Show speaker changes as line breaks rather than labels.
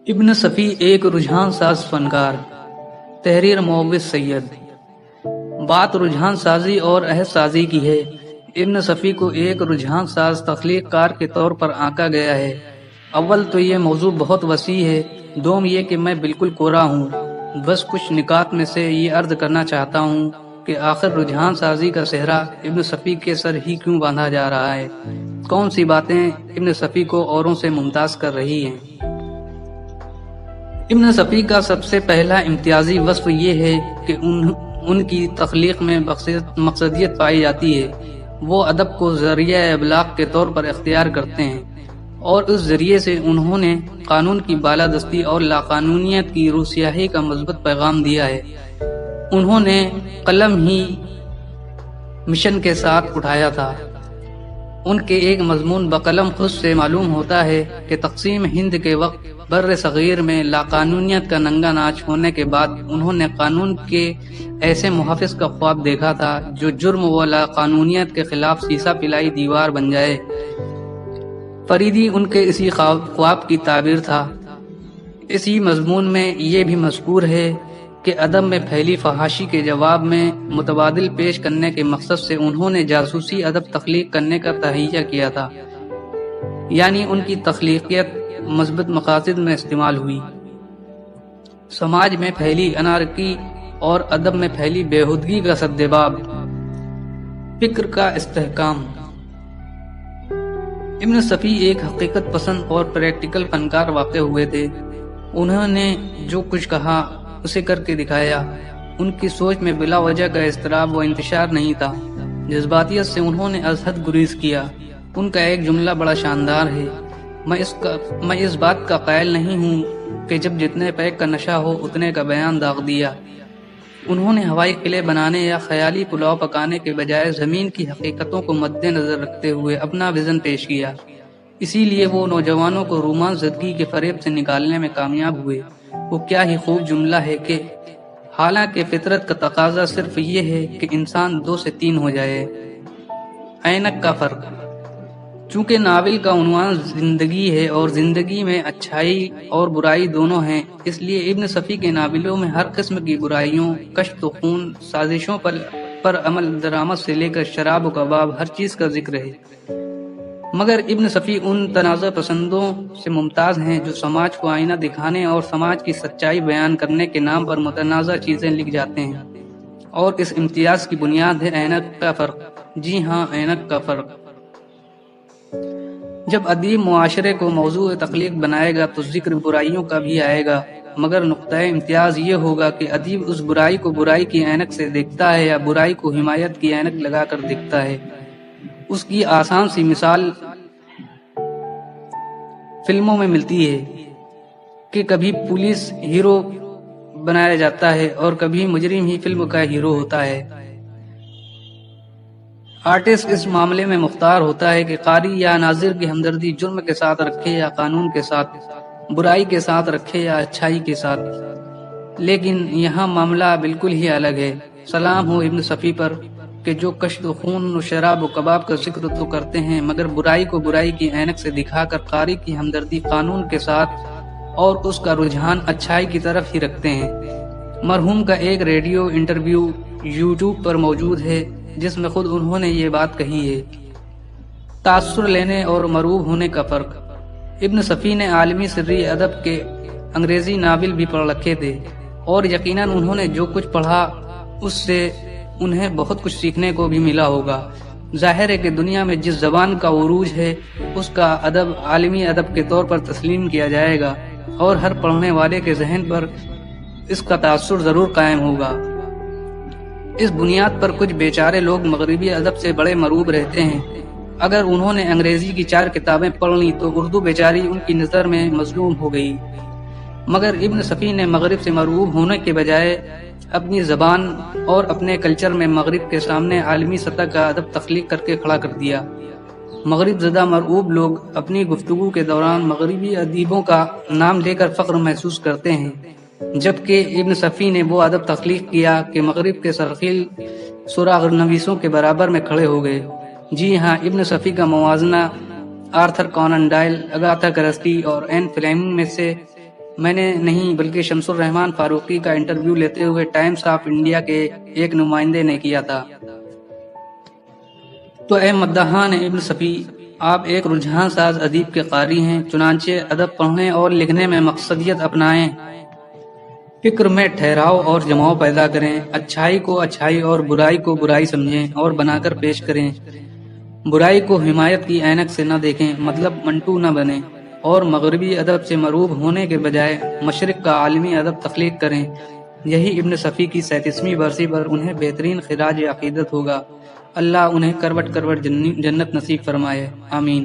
ابن صفی ایک رجحان ساز فنکار، تحریر معوض سید۔ بات رجحان سازی اور عہد سازی کی ہے۔ ابن صفی کو ایک رجحان ساز تخلیق کار کے طور پر آنکا گیا ہے۔ اول تو یہ موضوع بہت وسیع ہے، دوم یہ کہ میں بالکل کورا ہوں۔ بس کچھ نکات میں سے یہ عرض کرنا چاہتا ہوں کہ آخر رجحان سازی کا صحرا ابن صفی کے سر ہی کیوں باندھا جا رہا ہے؟ کون سی باتیں ابن صفی کو اوروں سے ممتاز کر رہی ہیں؟ ابن صفی کا سب سے پہلا امتیازی وصف یہ ہے کہ ان کی تخلیق میں مقصدیت پائی جاتی ہے۔ وہ ادب کو ذریعہ ابلاغ کے طور پر اختیار کرتے ہیں اور اس ذریعے سے انہوں نے قانون کی بالادستی اور لاقانونیت کی روسیاہی کا مثبت پیغام دیا ہے۔ انہوں نے قلم ہی مشن کے ساتھ اٹھایا تھا۔ ان کے ایک مضمون بقلم خود سے معلوم ہوتا ہے کہ تقسیم ہند کے وقت بر صغیر میں لاقانونیت کا ننگا ناچ ہونے کے بعد انہوں نے قانون کے ایسے محافظ کا خواب دیکھا تھا جو جرم و لاقانونیت کے خلاف سیسا پلائی دیوار بن جائے۔ فریدی ان کے اسی خواب کی تعبیر تھا۔ اسی مضمون میں یہ بھی مذکور ہے کہ ادب میں پھیلی فحاشی کے جواب میں متبادل پیش کرنے کے مقصد سے انہوں نے جاسوسی ادب تخلیق کرنے کا تہیہ کیا تھا، یعنی ان کی تخلیقیت مثبت مقاصد میں استعمال ہوئی۔ سماج میں پھیلی انارکی اور ادب میں پھیلی بےہودگی کا سدباب، فکر کا استحکام۔ ابن صفی ایک حقیقت پسند اور پریکٹیکل فنکار واقع ہوئے تھے۔ انہوں نے جو کچھ کہا اسے کر کے دکھایا۔ ان کی سوچ میں بلا وجہ کا اضطراب و انتشار نہیں تھا۔ جذباتیت سے انہوں نے از حد گریز کیا۔ ان کا ایک جملہ بڑا شاندار ہے: میں اس بات کا قائل نہیں ہوں کہ جب جتنے پیک کا نشہ ہو اتنے کا بیان داغ دیا۔ انہوں نے ہوائی قلعے بنانے یا خیالی پلاؤ پکانے کے بجائے زمین کی حقیقتوں کو مد نظر رکھتے ہوئے اپنا وژن پیش کیا۔ اسی لیے وہ نوجوانوں کو رومان زدگی کے فریب سے نکالنے میں کامیاب ہوئے۔ وہ کیا ہی خوب جملہ ہے کہ حالانکہ فطرت کا تقاضا صرف یہ ہے کہ انسان 2 سے 3 ہو جائے۔ اینک کا فرق۔ چونکہ ناول کا عنوان زندگی ہے اور زندگی میں اچھائی اور برائی دونوں ہیں، اس لیے ابن صفی کے ناولوں میں ہر قسم کی برائیوں، کشت و خون، سازشوں پر عمل درآمد سے لے کر شراب و کباب ہر چیز کا ذکر ہے۔ مگر ابن صفی ان تنازع پسندوں سے ممتاز ہیں جو سماج کو آئینہ دکھانے اور سماج کی سچائی بیان کرنے کے نام پر متنازع چیزیں لکھ جاتے ہیں، اور اس امتیاز کی بنیاد ہے اینک کا فرق۔ جی ہاں، اینک کا فرق۔ جب ادیب معاشرے کو موضوع تخلیق بنائے گا تو ذکر برائیوں کا بھی آئے گا، مگر نقطہ امتیاز یہ ہوگا کہ ادیب اس برائی کو برائی کی اینک سے دیکھتا ہے یا برائی کو حمایت کی اینک لگا کر دیکھتا ہے۔ اس کی آسان سی مثال فلموں میں ملتی ہے کہ کبھی پولیس ہیرو بنایا جاتا ہے اور کبھی مجرم ہی فلم کا ہیرو ہوتا ہے۔ آرٹسٹ اس معاملے میں مختار ہوتا ہے کہ قاری یا ناظر کی ہمدردی جرم کے ساتھ رکھے یا قانون کے ساتھ، برائی کے ساتھ رکھے یا اچھائی کے ساتھ۔ لیکن یہاں معاملہ بالکل ہی الگ ہے۔ سلام ہو ابن صفی پر کہ جو کشت و خون و شراب و کباب کا ذکر تو کرتے ہیں مگر برائی کو برائی کی اینک سے دکھا کر قاری کی ہمدردی قانون کے ساتھ اور اس کا رجحان اچھائی کی طرف ہی رکھتے ہیں۔ مرحوم کا ایک ریڈیو انٹرویو یوٹیوب پر موجود ہے جس میں خود انہوں نے یہ بات کہی ہے۔ تاثر لینے اور مرعوب ہونے کا فرق۔ ابن صفی نے عالمی سری ادب کے انگریزی ناول بھی پڑھ رکھے تھے، اور یقیناً انہوں نے جو کچھ پڑھا اس سے انہیں بہت کچھ سیکھنے کو بھی ملا ہوگا۔ ظاہر ہے کہ دنیا میں جس زبان کا عروج ہے اس کا ادب عالمی ادب کے طور پر تسلیم کیا جائے گا، اور ہر پڑھنے والے کے ذہن پر اس کا تاثر ضرور قائم ہوگا۔ اس بنیاد پر کچھ بیچارے لوگ مغربی ادب سے بڑے مرعوب رہتے ہیں۔ اگر انہوں نے انگریزی کی 4 کتابیں پڑھ لیں تو اردو بیچاری ان کی نظر میں مظلوم ہو گئی۔ مگر ابن صفی نے مغرب سے مرعوب ہونے کے بجائے اپنی زبان اور اپنے کلچر میں مغرب کے سامنے عالمی سطح کا ادب تخلیق کر کے کھڑا کر دیا۔ مغرب زدہ مرعوب لوگ اپنی گفتگو کے دوران مغربی ادیبوں کا نام لے کر فخر محسوس کرتے ہیں، جبکہ ابن صفی نے وہ ادب تخلیق کیا کہ مغرب کے سرخیل سراغ نویسوں کے برابر میں کھڑے ہو گئے۔ جی ہاں، ابن صفی کا موازنہ آرتھر کونن ڈائل، اگاتھا کرسٹی اور این فلیمنگ میں سے میں نے نہیں بلکہ شمس الرحمان فاروقی کا انٹرویو لیتے ہوئے ٹائمز آف انڈیا کے ایک نمائندے نے کیا تھا۔ تو اے مداحان ابن صفی، آپ ایک رجحان ساز ادیب کے قاری ہیں، چنانچہ ادب پڑھنے اور لکھنے میں مقصدیت اپنائیں، فکر میں ٹھہراؤ اور جماؤ پیدا کریں، اچھائی کو اچھائی اور برائی کو برائی سمجھیں اور بنا کر پیش کریں، برائی کو حمایت کی عینک سے نہ دیکھیں، مطلب منٹو نہ بنیں، اور مغربی ادب سے مرعوب ہونے کے بجائے مشرق کا عالمی ادب تخلیق کریں۔ یہی ابن صفی کی 37ویں برسی پر انہیں بہترین خراج عقیدت ہوگا۔ اللہ انہیں کروٹ کروٹ جنت نصیب فرمائے، آمین۔